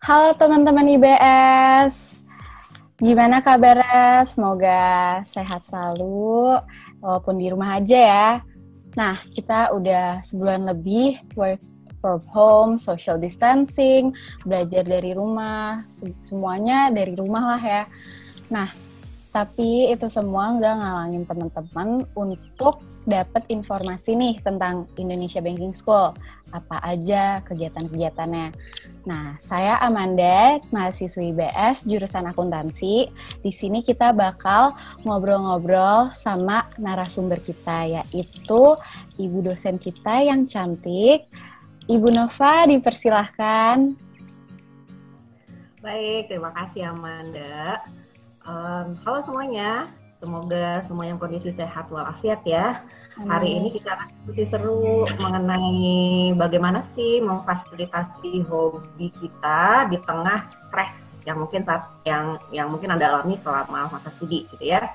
Halo teman-teman IBS, gimana kabarnya? Semoga sehat selalu, walaupun di rumah aja ya. Nah, kita udah sebulan lebih work from home, social distancing, belajar dari rumah, semuanya dari rumah lah ya. Nah, tapi itu semua nggak ngalangin teman-teman untuk dapat informasi nih tentang Indonesia Banking School. Apa aja kegiatan-kegiatannya. Nah, saya Amanda, mahasiswi IBS jurusan akuntansi. Di sini kita bakal ngobrol-ngobrol sama narasumber kita, yaitu ibu dosen kita yang cantik. Ibu Nova, dipersilahkan. Baik, terima kasih Amanda. Halo semuanya, semoga semua yang kondisi sehat walafiat ya. Hari ini kita akan diskusi seru mengenai bagaimana sih memfasilitasi hobi kita di tengah stres yang mungkin Anda alami selama masa studi gitu ya.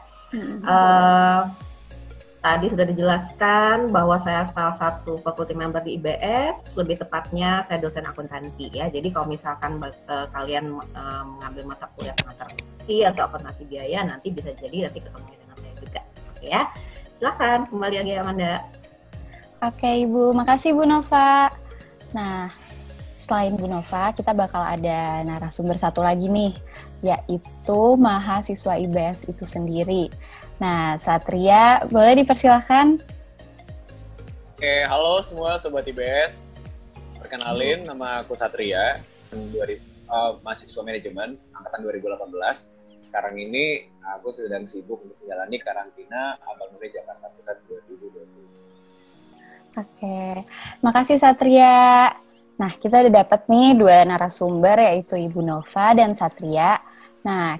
Tadi sudah dijelaskan bahwa saya salah satu faculty member di IBS, lebih tepatnya saya dosen akuntansi ya. Jadi kalau misalkan kalian mengambil mata kuliah akuntansi atau akuntansi biaya, nanti bisa jadi nanti ketemu dengan saya juga. Oke ya, silakan kembali lagi Amanda. Oke Ibu, makasih Bu Nova. Nah, selain Bu Nova, kita bakal ada narasumber satu lagi nih, yaitu mahasiswa IBS itu sendiri. Nah, Satria, boleh dipersilahkan? Oke, halo semua Sobat IBS. Perkenalin, nama aku Satria, mahasiswa manajemen angkatan 2018. Sekarang ini aku sedang sibuk untuk menjalani karantina Abang Nuri Jakarta Pusat 2020. Oke, makasih Satria. Nah, kita udah dapat nih 2 narasumber, yaitu Ibu Nova dan Satria. Nah,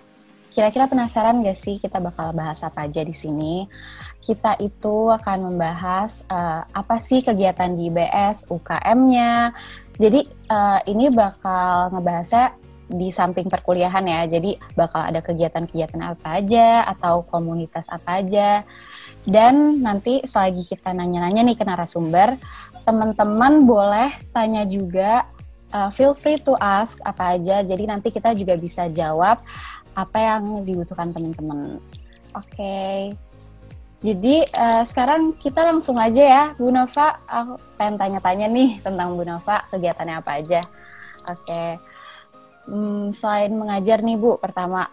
kira-kira penasaran gak sih kita bakal bahas apa aja di sini? Kita itu akan membahas apa sih kegiatan di IBS, UKM-nya. Jadi ini bakal ngebahasnya di samping perkuliahan ya. Jadi bakal ada kegiatan-kegiatan apa aja atau komunitas apa aja. Dan nanti selagi kita nanya-nanya nih ke narasumber, teman-teman boleh tanya juga, feel free to ask apa aja. Jadi nanti kita juga bisa jawab apa yang dibutuhkan teman-teman. Oke. Jadi sekarang kita langsung aja ya, Bu Nova. Aku pengen tanya-tanya nih tentang Bu Nova, kegiatannya apa aja. Oke. Selain mengajar nih Bu, pertama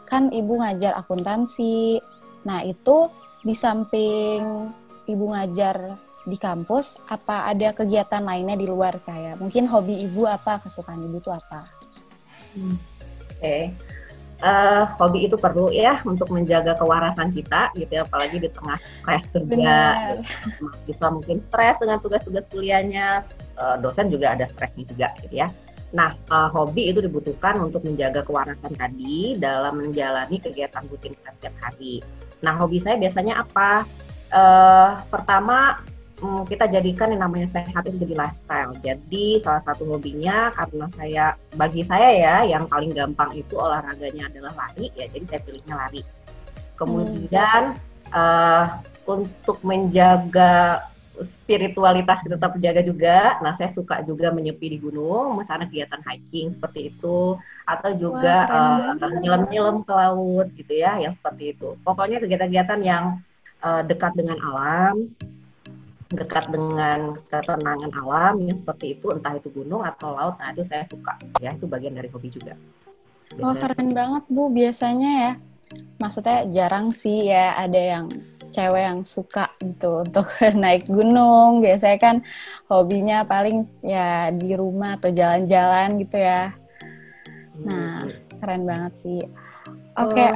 kan Ibu ngajar akuntansi. Nah itu di samping Ibu ngajar di kampus, apa ada kegiatan lainnya di luar kayak mungkin hobi Ibu apa, kesukaan Ibu tuh apa? Oke. Hobi itu perlu ya untuk menjaga kewarasan kita gitu ya, apalagi di tengah stres kerja. Bisa mungkin stres dengan tugas-tugas kuliahnya, dosen juga ada stresnya juga gitu ya. Nah, hobi itu dibutuhkan untuk menjaga kewarasan tadi dalam menjalani kegiatan rutin setiap hari. Nah, hobi saya biasanya apa? Pertama, kita jadikan yang namanya sehat itu jadi lifestyle. Jadi salah satu hobinya karena bagi saya ya yang paling gampang itu olahraganya adalah lari ya. Jadi saya pilihnya lari. Kemudian untuk menjaga spiritualitas kita tetap jaga juga. Nah saya suka juga menyepi di gunung, misalnya kegiatan hiking seperti itu, atau juga nyelam-nyelam ke laut gitu ya, yang seperti itu. Pokoknya kegiatan-kegiatan yang dekat dengan alam, dekat dengan ketenangan alam yang seperti itu, entah itu gunung atau laut. Nah itu saya suka ya, itu bagian dari hobi juga. Wah keren banget Bu, biasanya ya, maksudnya jarang sih ya ada yang cewek yang suka gitu untuk naik gunung. Biasanya kan hobinya paling ya di rumah atau jalan-jalan gitu ya. Nah keren banget sih. Oke,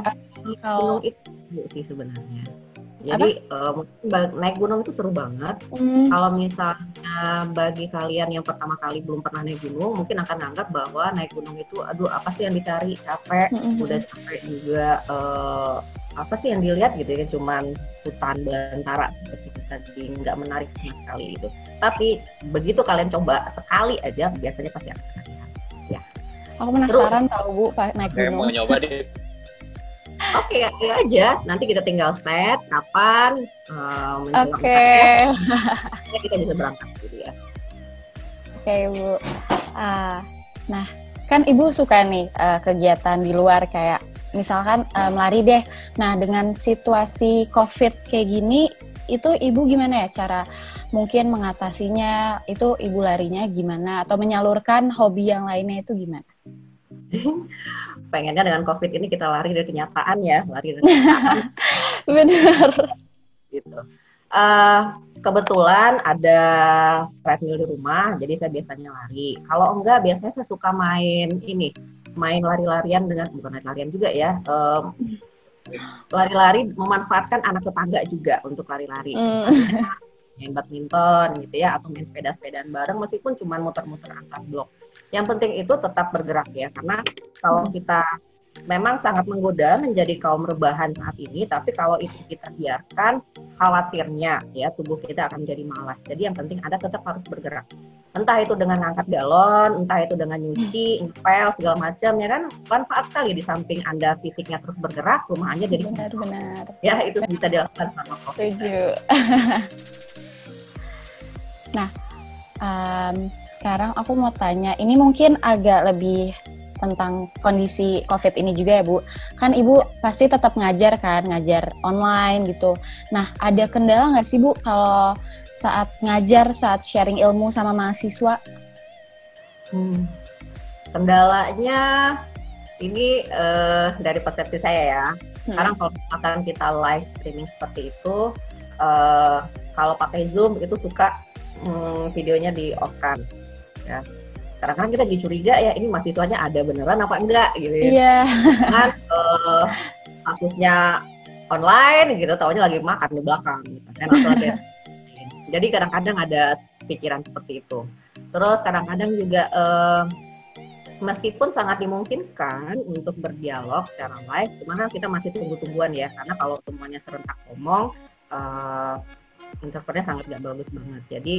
kalau itu sih sebenarnya. Jadi naik gunung itu seru banget. Kalau misalnya bagi kalian yang pertama kali belum pernah naik gunung, mungkin akan anggap bahwa naik gunung itu, aduh apa sih yang dicari, capek, udah capek juga, apa sih yang dilihat gitu ya, cuman hutan belantara seperti tadi, nggak menarik sama sekali gitu. Tapi begitu kalian coba sekali aja, biasanya pasti akan lihat. Ya. Aku penasaran tahu Bu naik gunung. Mau nyoba deh. Oke, aja. Nanti kita tinggal set kapan menjelang Oke. kita bisa berangkat gitu ya. Oke Bu. Nah kan Ibu suka nih kegiatan di luar kayak misalkan lari deh. Nah, dengan situasi COVID kayak gini, itu Ibu gimana ya cara mungkin mengatasinya? Itu Ibu larinya gimana? Atau menyalurkan hobi yang lainnya itu gimana? Pengennya dengan COVID ini kita lari dari kenyataan ya, lari dari kenyataan. Benar. Gitu. Kebetulan ada treadmill di rumah, jadi saya biasanya lari. Kalau enggak, biasanya saya suka main lari-larian bukan lari-larian juga ya, lari-lari memanfaatkan anak tetangga juga untuk lari-lari. Main badminton gitu ya, atau main sepeda-sepedaan bareng meskipun cuma muter-muter antar blok. Yang penting itu tetap bergerak ya, karena kalau kita memang sangat menggoda menjadi kaum rebahan saat ini, tapi kalau itu kita biarkan, khawatirnya ya tubuh kita akan menjadi malas. Jadi yang penting ada tetap harus bergerak. Entah itu dengan angkat galon, entah itu dengan nyuci, ngepel, segala macam ya kan, manfaat sekali di samping Anda fisiknya terus bergerak, rumah Anda jadi benar. Ya, itu bisa dilakukan sama COVID. Setuju. Nah, sekarang aku mau tanya, ini mungkin agak lebih tentang kondisi COVID ini juga ya Bu. Kan Ibu pasti tetap ngajar kan, ngajar online gitu. Nah, ada kendala nggak sih Bu kalau saat ngajar, saat sharing ilmu sama mahasiswa? Kendalanya ini dari persepsi saya ya. Sekarang kalau misalkan kita live streaming seperti itu, kalau pakai Zoom itu suka videonya di off kan. Ya. Karena kan kita dicuriga ya, ini mahasiswanya ada beneran apa enggak gitu ya. Iya. Kan statusnya online gitu, taunya lagi makan di belakang gitu. Jadi kadang-kadang ada pikiran seperti itu. Terus kadang-kadang juga meskipun sangat dimungkinkan untuk berdialog secara live, cuman kan kita masih tunggu-tungguan ya, karena kalau semuanya serentak ngomong interfernya sangat gak bagus banget, jadi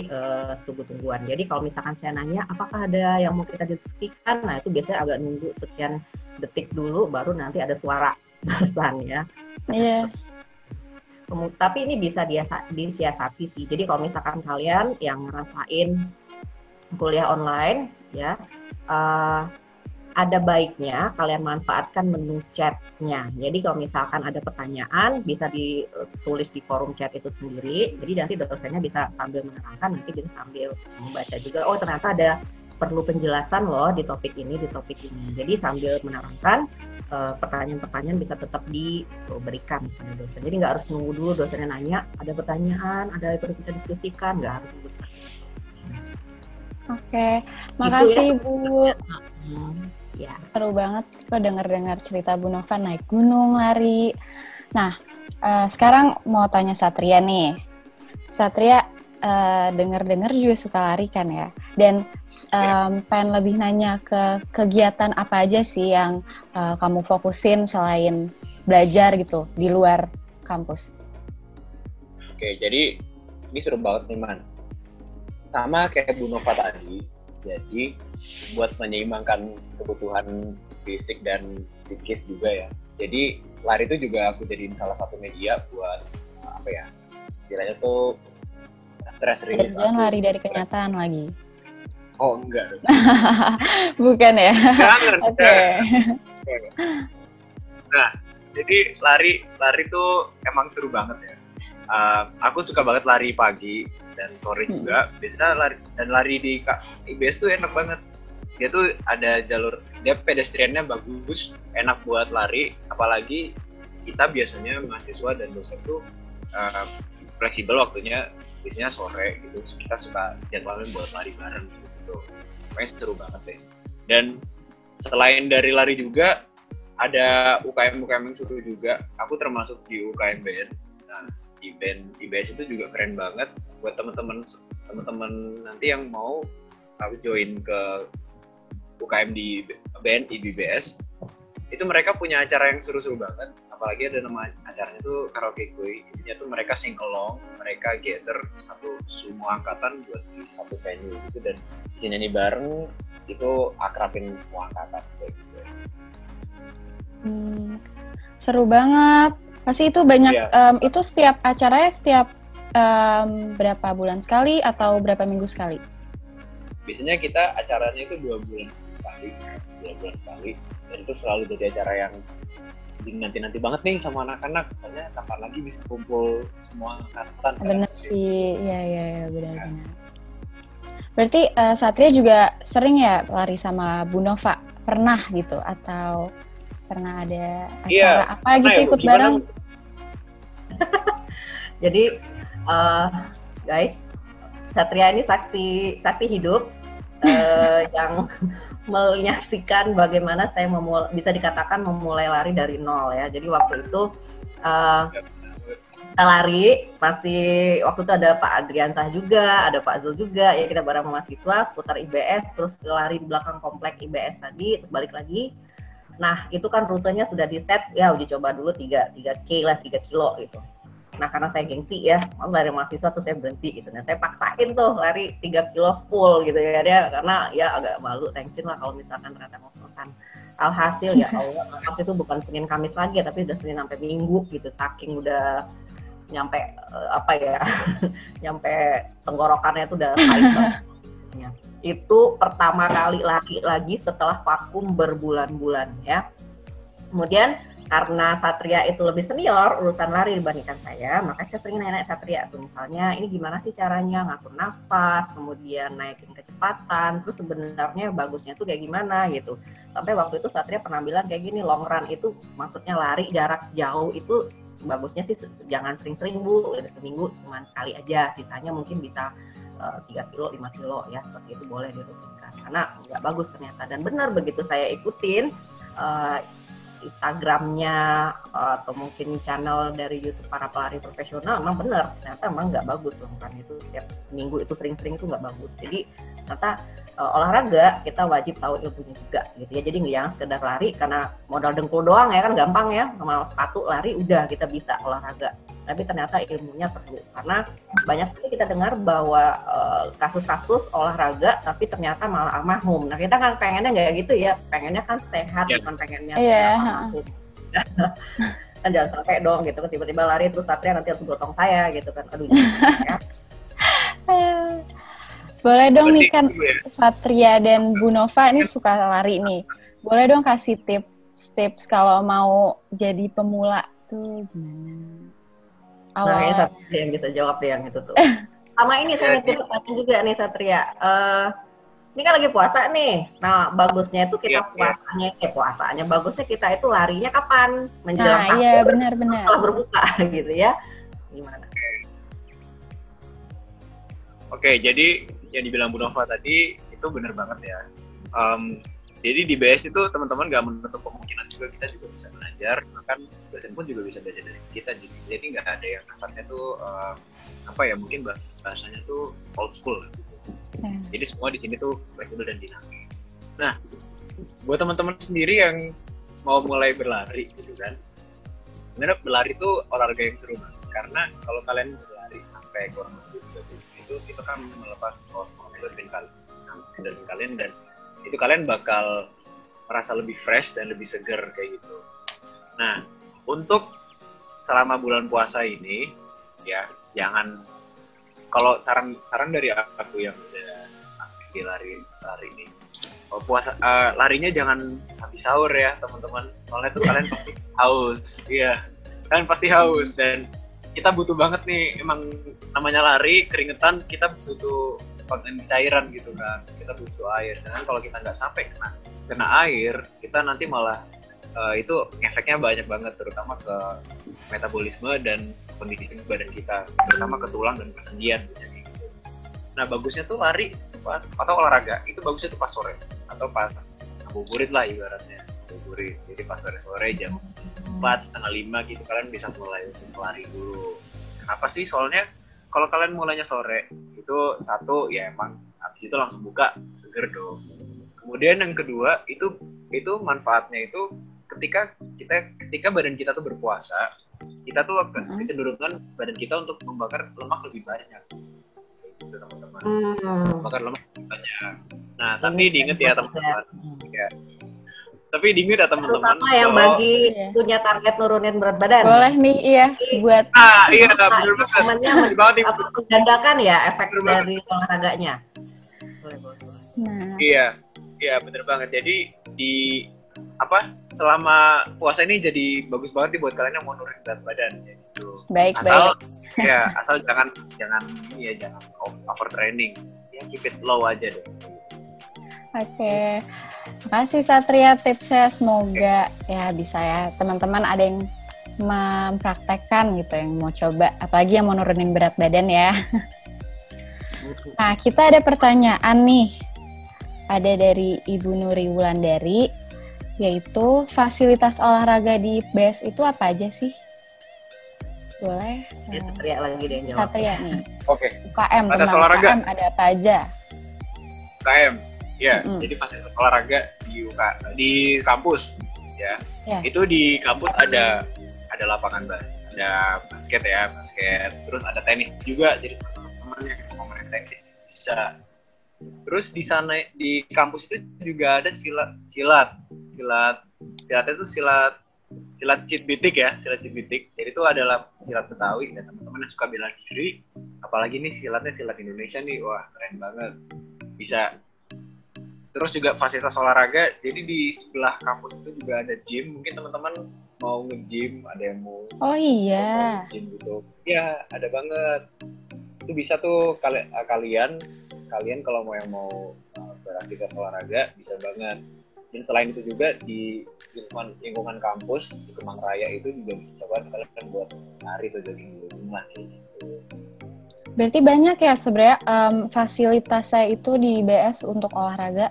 tunggu-tungguan. Jadi kalau misalkan saya nanya apakah ada yang mau kita diskusikan, nah itu biasanya agak nunggu sekian detik dulu baru nanti ada suara balasan ya. Iya. Tapi ini bisa disiasati sih. Jadi kalau misalkan kalian yang ngerasain kuliah online ya, ada baiknya kalian manfaatkan menu chatnya. Jadi kalau misalkan ada pertanyaan bisa ditulis di forum chat itu sendiri. Jadi nanti dosennya bisa sambil menerangkan, nanti bisa sambil membaca juga. Oh ternyata ada perlu penjelasan loh di topik ini, di topik ini. Jadi sambil menerangkan pertanyaan-pertanyaan bisa tetap diberikan pada dosen. Jadi nggak harus nunggu dulu dosennya nanya, ada pertanyaan, ada yang perlu kita diskusikan, nggak harus nunggu. Oke, makasih Bu. Ya. Seru banget kok dengar-dengar cerita Bu Nova naik gunung, lari. Nah, sekarang mau tanya Satria nih. Satria dengar-dengar juga suka lari kan ya? Dan pengen lebih nanya ke kegiatan apa aja sih yang kamu fokusin selain belajar gitu di luar kampus? Oke, jadi ini seru banget nih Man. Sama kayak Bu Nova tadi, jadi buat menyeimbangkan kebutuhan fisik dan psikis juga ya. Jadi lari itu juga aku jadiin salah satu media buat apa ya? Istilahnya tuh stress release. Jangan lari dari kenyataan lagi. Oh enggak. Bukan ya? Jangan. Oke. Nah, jadi lari tuh emang seru banget ya. Aku suka banget lari pagi dan sore juga. Biasanya lari di IBS tuh enak banget. Dia tuh ada jalur, dia pedestriannya bagus, enak buat lari. Apalagi kita biasanya mahasiswa dan dosen tuh fleksibel waktunya, biasanya sore gitu. Kita suka jadwalin buat lari bareng gitu. Pokoknya seru banget deh. Dan selain dari lari juga ada UKM yang seru juga. Aku termasuk di UKM BN. Nah, di band IBS itu juga keren banget buat teman-teman nanti yang mau join ke UKM di band IBS. Itu mereka punya acara yang seru-seru banget, apalagi ada nama acaranya tuh karaoke kuy. Intinya tuh mereka sing along, mereka gather semua angkatan buat di satu venue gitu, dan bisa nyanyi bareng, itu akrabin semua angkatan kayak gitu. Seru banget. Pasti itu banyak, itu setiap acaranya setiap berapa bulan sekali atau berapa minggu sekali? Biasanya kita acaranya itu 2 bulan sekali. bulan-bulan sekali, dan itu selalu jadi acara yang nanti banget nih sama anak-anak, soalnya kapan lagi bisa kumpul semua angkatan. Bener sih, iya benar-benar. Berarti Satria juga sering ya lari sama Bu Nova? Pernah gitu? Atau pernah ada acara apa gitu ya, ikut bareng? Jadi guys, Satria ini saksi hidup yang menyaksikan bagaimana saya bisa dikatakan memulai lari dari nol ya. Jadi waktu itu kita lari, waktu itu ada Pak Adriansah juga, ada Pak Zul juga, ya kita bareng mahasiswa seputar IBS, terus lari di belakang komplek IBS tadi, terus balik lagi. Nah itu kan rutenya sudah di set, ya uji coba dulu 3 kilo gitu. Nah karena saya gengsi ya, mau lari mahasiswa tuh saya berhenti gitu. Nah saya paksain tuh lari 3 kilo full gitu ya dia, karena ya agak malu, tensin lah kalau misalkan ternyata mau selesai. Alhasil ya Allah, waktu itu bukan Senin Kamis lagi ya, tapi udah Senin sampai Minggu gitu, saking udah nyampe nyampe tenggorokannya tuh udah pahit banget. Itu pertama kali lari lagi setelah vakum berbulan-bulan ya. Kemudian karena Satria itu lebih senior urusan lari dibandingkan saya, makanya saya sering nanya Satria tuh, misalnya ini gimana sih caranya ngatur nafas, kemudian naikin kecepatan, terus sebenarnya bagusnya tuh kayak gimana gitu. Sampai waktu itu Satria pernah bilang kayak gini, long run itu maksudnya lari jarak jauh itu bagusnya sih jangan sering-sering Bu, seminggu cuma sekali aja, sisanya mungkin bisa 3 kilo, 5 kilo ya, seperti itu boleh dirutinkan, karena nggak bagus ternyata. Dan benar begitu saya ikutin Instagramnya atau mungkin channel dari YouTube para pelari profesional, emang benar ternyata emang nggak bagus loh, kan itu setiap minggu itu sering-sering itu nggak bagus. Jadi ternyata olahraga kita wajib tahu ilmunya juga gitu ya. Jadi nggak jangan sekedar lari karena modal dengkul doang ya kan, gampang ya, sama sepatu lari udah kita bisa olahraga. Tapi ternyata ilmunya perlu, karena banyak sekali kita dengar bahwa kasus-kasus olahraga tapi ternyata malah almarhum. Nah kita kan pengennya nggak gitu ya, pengennya kan sehat, bukan pengennya almarhum. Kan jangan sampai dong gitu, tiba-tiba lari terus Satria nanti harus gotong saya gitu kan, aduh ya. Boleh dong nih kan Satria dan Bu Nova ini suka lari nih, boleh dong kasih tips kalau mau jadi pemula tuh gimana? Nah, ini Satria yang bisa jawab deh yang itu tuh. Sama ini saya nitip pertanyaan juga nih Satria. Ini kan lagi puasa nih. Nah, bagusnya itu kita puasanya bagusnya kita itu larinya kapan? Menjelang sahur. Iya, benar-benar. Setelah berbuka gitu ya. Gimana? Oke, jadi yang dibilang Bu Nova tadi itu benar banget ya. Jadi di BS itu teman-teman nggak menutup kemungkinan juga kita juga bisa belajar, bahkan dosen pun juga bisa belajar dari kita. Jadi nggak ada yang kesannya tuh mungkin bahasanya tuh old school. Jadi semua di sini tuh fleksibel dan dinamis. Nah, buat teman-teman sendiri yang mau mulai berlari gitu kan, sebenarnya berlari itu olahraga yang seru banget, karena kalau kalian berlari sampai kurang lebih 30 itu kan melepas endorfin kalian, dan itu kalian bakal merasa lebih fresh dan lebih seger kayak gitu. Nah, untuk selama bulan puasa ini ya jangan, kalau saran dari aku yang udah aktif lari ini, kalau puasa larinya jangan habis sahur ya teman-teman, soalnya tuh kalian pasti haus. Iya, kalian pasti haus, dan kita butuh banget nih, emang namanya lari keringetan, kita butuh cairan gitu kan, kita butuh air. Dan kalau kita nggak sampai kena air, kita nanti malah itu efeknya banyak banget, terutama ke metabolisme dan kondisi badan kita, terutama ke tulang dan kesendian gitu. Nah, bagusnya tuh lari atau olahraga itu bagusnya tuh pas sore atau pas ngabuburit lah ibaratnya, ngabuburit. Jadi pas sore jam 4, setengah 5 gitu kalian bisa mulai lari dulu. Kenapa sih? Soalnya kalau kalian mulainya sore itu satu ya emang habis itu langsung buka seger dong. Kemudian yang kedua itu manfaatnya itu ketika badan kita tuh berpuasa, kita tuh kecenderungan badan kita untuk membakar lemak lebih banyak. Gitu teman-teman. Membakar lemak lebih banyak. Nah, tapi diingat ya teman-teman. Ya. Tapi diingat ya teman-teman. Terutama yang bagi punya target nurunin berat badan. Boleh nih, iya buat. Iya benar banget. Menggandakan ya efek dari olahraganya. Boleh. Iya. Iya bener banget. Jadi selama puasa ini jadi bagus banget nih buat kalian yang mau nurunin berat badan gitu. Baik. Asal jangan overtraining. Ya keep it low aja deh. Oke. Makasih Satria tipsnya, semoga ya bisa ya teman-teman ada yang mempraktekkan gitu, yang mau coba, apalagi yang mau nurunin berat badan ya. Nah, kita ada pertanyaan nih. Ada dari Ibu Nuri Wulandari, yaitu fasilitas olahraga di BES itu apa aja sih? Boleh? Ya, Satria lagi deh yang jawab. Satria nih. Oke. UKM, Fasilitas tentang olahraga. UKM ada apa aja? UKM, ya. Jadi fasilitas olahraga di kampus, ya. Itu di kampus ada lapangan basket, terus ada tenis juga, jadi teman-teman yang mau main tenis bisa. Terus di sana di kampus itu juga ada silatnya itu silat citbitik ya, silat citbitik. Jadi itu adalah silat Betawi dan teman-teman yang suka bela diri, apalagi nih silatnya silat Indonesia nih, wah keren banget, bisa. Terus juga fasilitas olahraga, jadi di sebelah kampus itu juga ada gym, mungkin teman-teman mau nge-gym, ada yang mau nge-gym gitu. Ya, ada banget. Itu bisa tuh kalian kalau mau beraktivitas olahraga, bisa banget. Dan selain itu juga di lingkungan kampus, di Kemang Raya itu juga bisa coba kalian buat lari atau jogging di rumah gitu. Berarti banyak ya sebenarnya fasilitasnya itu di BS untuk olahraga?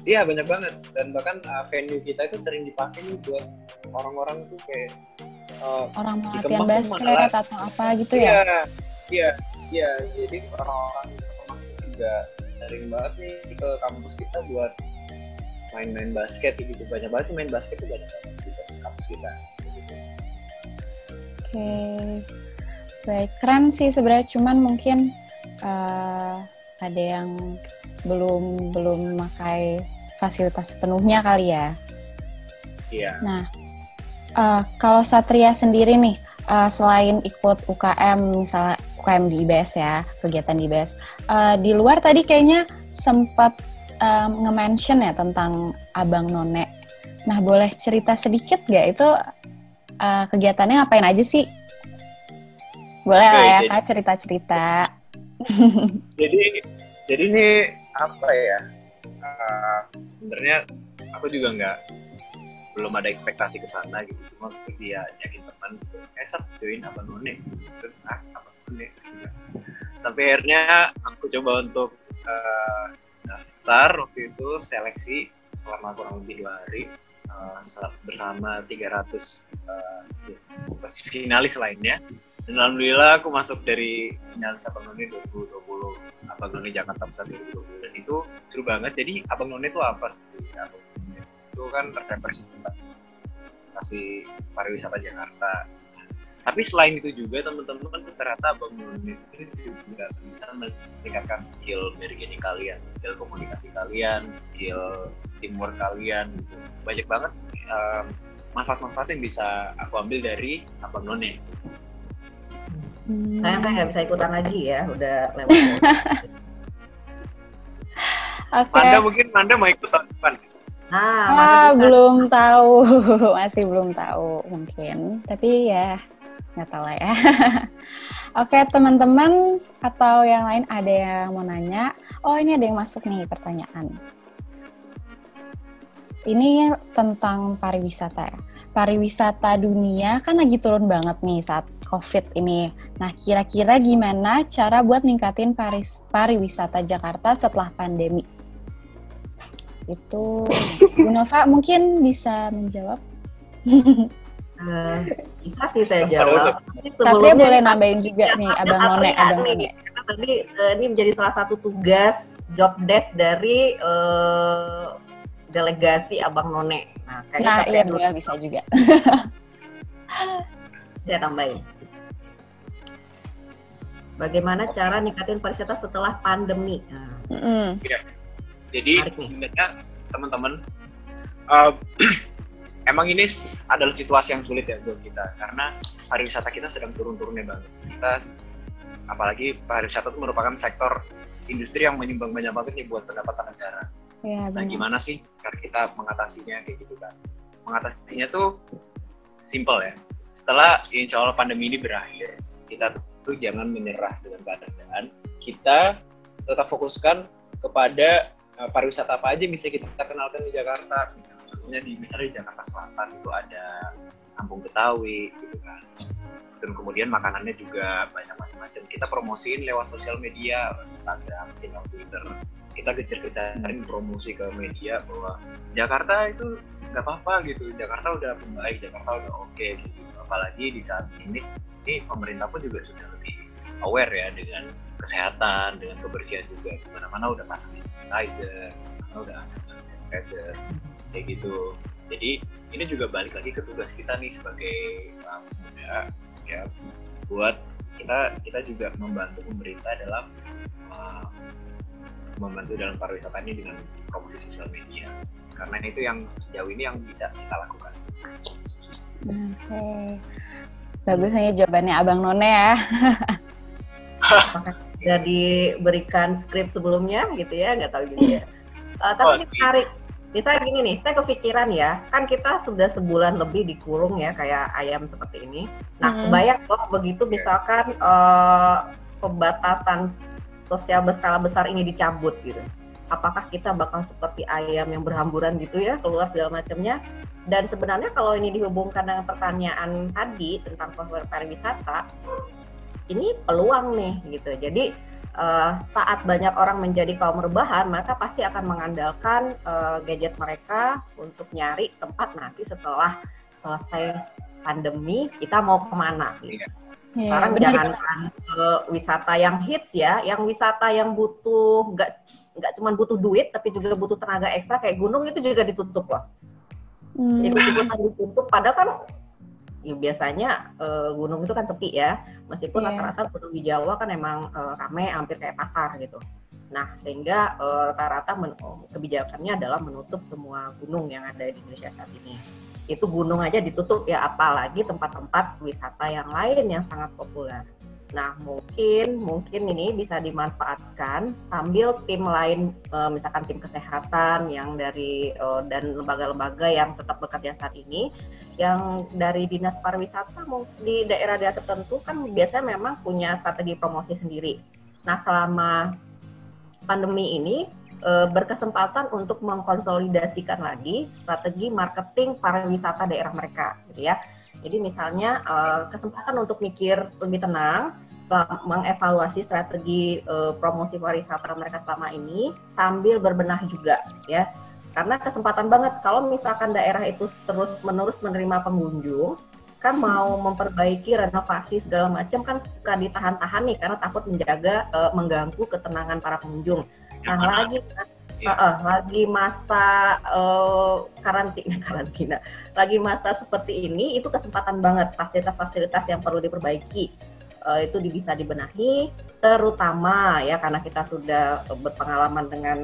Iya banyak banget, dan bahkan venue kita itu sering dipakai nih buat orang-orang tuh kayak orang mau latihan basket atau apa gitu ya? Iya, jadi orang-orang di Kemang juga sering banget nih ke kampus kita buat main-main basket gitu. Banyak banget main basket tuh, banyak banget di kampus kita gitu. Oke. Baik, keren sih sebenarnya, cuman mungkin ada yang belum memakai fasilitas penuhnya kali ya. Iya. Nah, kalau Satria sendiri nih, selain ikut UKM, misalnya UKM di IBS ya, kegiatan di IBS, di luar tadi kayaknya sempat nge-mention ya tentang Abang None. Nah, boleh cerita sedikit nggak itu kegiatannya ngapain aja sih? Boleh lah ya Kak, cerita-cerita. Jadi ini apa ya? Sebenarnya aku juga belum ada ekspektasi ke sana gitu. Cuma dia yakin teman, join Abang None. Terus Abang None. Sampai akhirnya aku coba untuk daftar waktu itu, seleksi selama kurang lebih 2 hari bersama 300 finalis lainnya. Dan alhamdulillah aku masuk dari finalis Abang None 2020, Abang None Jakarta Pusat 2020, dan itu seru banget. Jadi Abang None itu apa sih? Abang None itu kan representasi pariwisata Jakarta. Tapi selain itu juga teman-teman ternyata Abang None itu juga bisa meningkatkan skill bargaining kalian, skill komunikasi kalian, skill teamwork kalian. Gitu. Banyak banget manfaat-manfaat yang bisa aku ambil dari Abang None. Saya nggak bisa ikutan lagi ya, udah lewat. Okay. Manda mau ikutan kan? Belum tahu, masih belum tahu mungkin. Tapi ya nggak tahu lah ya. Oke, teman-teman atau yang lain ada yang mau nanya? Oh, ini ada yang masuk nih pertanyaan. Ini tentang pariwisata ya. Pariwisata dunia kan lagi turun banget nih saat COVID ini. Nah, kira-kira gimana cara buat ningkatin pariwisata Jakarta setelah pandemi? Itu Bu Nova mungkin bisa menjawab. Bisa sih saya jawab. Satria boleh nambahin juga nih, Abang None. Karena tadi ini menjadi salah satu tugas job desk dari delegasi Abang None. Nah iya boleh, bisa juga. Saya tambahin. Bagaimana cara ningkatin pariwisata setelah pandemi? Ya. Jadi sebenarnya teman-teman, emang ini adalah situasi yang sulit ya buat kita, karena pariwisata kita sedang turun-turunnya banget. Apalagi pariwisata itu merupakan sektor industri yang menyumbang banyak banget nih buat pendapatan negara. Ya, Nah, gimana sih cara kita mengatasinya kayak gitu kan? Mengatasinya tuh simple ya. Setelah insya Allah pandemi ini berakhir, kita tuh jangan menyerah dengan keadaan. Kita tetap fokuskan kepada pariwisata apa aja yang bisa kita kenalkan di Jakarta. Misalnya di Jakarta Selatan itu ada Kampung Betawi gitu kan. Dan kemudian makanannya juga banyak macam-macam. Kita promosiin lewat sosial media, Instagram, Twitter. Kita kejar-kejarin promosi ke media bahwa Jakarta itu nggak apa-apa gitu, Jakarta udah membaik, Jakarta udah oke gitu. Apalagi di saat ini pemerintah pun juga sudah lebih aware ya dengan kesehatan, dengan kebersihan juga. Mana-mana udah pasang sanitizer, mana udah ada sanitizer, kayak gitu. Jadi ini juga balik lagi ke tugas kita nih sebagai pemuda ya, buat kita juga membantu pemerintah dalam membantu dalam pariwisata ini dengan promosi sosial media, karena itu yang sejauh ini yang bisa kita lakukan. Oke, bagus nih jawabannya Abang None ya. Sudah diberikan skrip sebelumnya gitu ya, nggak tahu juga ya. Tapi ini menarik. Misalnya gini nih, saya kepikiran ya, kan kita sudah sebulan lebih dikurung ya kayak ayam seperti ini. Nah, kebayang loh begitu misalkan pembatasan sosial berskala besar ini dicabut gitu. Apakah kita bakal seperti ayam yang berhamburan gitu ya, keluar segala macamnya? Dan sebenarnya kalau ini dihubungkan dengan pertanyaan tadi tentang pariwisata, ini peluang nih gitu. Jadi saat banyak orang menjadi kaum rebahan, mereka pasti akan mengandalkan gadget mereka untuk nyari tempat nanti setelah selesai pandemi kita mau kemana gitu. Sekarang jangankan wisata yang hits ya, yang wisata yang butuh nggak cuma butuh duit tapi juga butuh tenaga ekstra kayak gunung itu juga ditutup loh. Ikut-ikutan ditutup, padahal kan ya biasanya gunung itu kan sepi ya, meskipun rata-rata gunung di Jawa kan emang ramai hampir kayak pasar gitu. Nah sehingga rata-rata kebijakannya adalah menutup semua gunung yang ada di Indonesia saat ini. Itu gunung aja ditutup ya, apalagi tempat-tempat wisata yang lain yang sangat populer. Nah mungkin ini bisa dimanfaatkan sambil tim lain, misalkan tim kesehatan yang dari dan lembaga-lembaga yang tetap bekerja saat ini, yang dari dinas pariwisata di daerah-daerah tertentu kan biasanya memang punya strategi promosi sendiri. Nah selama pandemi ini berkesempatan untuk mengkonsolidasikan lagi strategi marketing pariwisata daerah mereka, gitu ya. Jadi misalnya kesempatan untuk mikir lebih tenang, mengevaluasi strategi promosi pariwisata mereka selama ini sambil berbenah juga, ya. Karena kesempatan banget kalau misalkan daerah itu terus-menerus menerima pengunjung, kan mau memperbaiki renovasi segala macam kan suka ditahan-tahan nih karena takut mengganggu ketenangan para pengunjung. Nah lagi masa karantina, lagi masa seperti ini itu kesempatan banget fasilitas-fasilitas yang perlu diperbaiki itu bisa dibenahi, terutama ya karena kita sudah berpengalaman dengan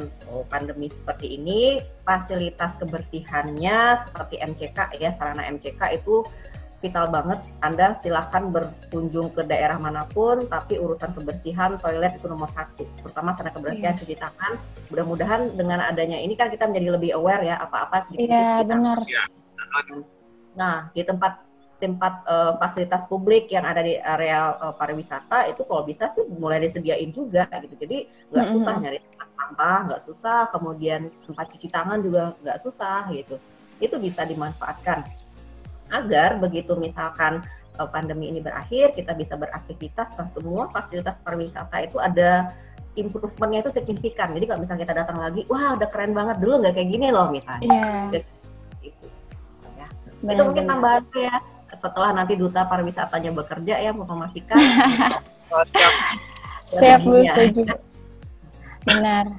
pandemi seperti ini, fasilitas kebersihannya seperti MCK ya, sarana MCK itu vital banget. Anda silahkan berkunjung ke daerah manapun, tapi urusan kebersihan toilet itu nomor 1, terutama sarana kebersihan cuci tangan. Mudah-mudahan dengan adanya ini kan kita menjadi lebih aware ya, apa-apa sedikit cuci tangan. Nah di tempat fasilitas publik yang ada di area pariwisata itu kalau bisa sih mulai disediain juga gitu. Jadi nggak susah nyari tempat sampah, nggak susah, kemudian tempat cuci tangan juga nggak susah gitu. Itu bisa dimanfaatkan agar begitu misalkan pandemi ini berakhir, kita bisa beraktivitas dan semua fasilitas pariwisata itu ada improvementnya itu signifikan. Jadi kalau misalnya kita datang lagi, wah udah keren banget, dulu nggak kayak gini loh misalnya. Itu, ya. Itu mungkin tambahan ya. Setelah nanti duta pariwisatanya bekerja ya mempromosikan. Siap Bu, setuju. Benar.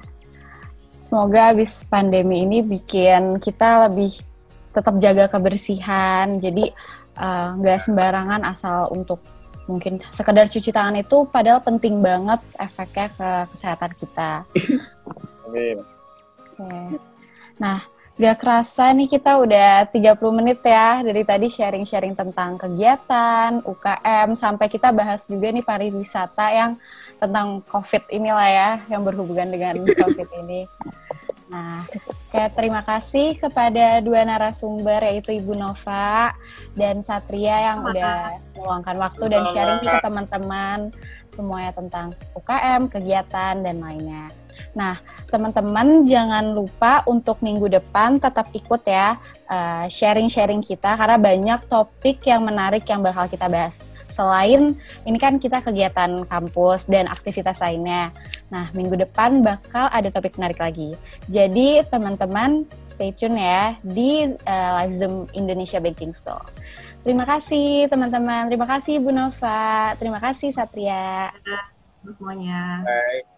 Semoga habis pandemi ini bikin kita lebih tetap jaga kebersihan. Jadi nggak sembarangan asal untuk mungkin sekedar cuci tangan itu padahal penting banget efeknya ke kesehatan kita. Amin. Oke. Nah, gak kerasa nih kita udah 30 menit ya, dari tadi sharing-sharing tentang kegiatan, UKM, sampai kita bahas juga nih pariwisata yang tentang COVID inilah ya, yang berhubungan dengan COVID ini. Nah, terima kasih kepada dua narasumber yaitu Ibu Nova dan Satria yang udah meluangkan waktu dan sharing ke teman-teman semuanya tentang UKM, kegiatan, dan lainnya. Nah, teman-teman jangan lupa untuk minggu depan tetap ikut ya sharing-sharing kita karena banyak topik yang menarik yang bakal kita bahas. Selain ini kan kita kegiatan kampus dan aktivitas lainnya. Nah, minggu depan bakal ada topik menarik lagi. Jadi, teman-teman stay tune ya di live Zoom Indonesia Banking School. Terima kasih, teman-teman. Terima kasih, Bu Nova. Terima kasih, Satria. Semuanya. Bye.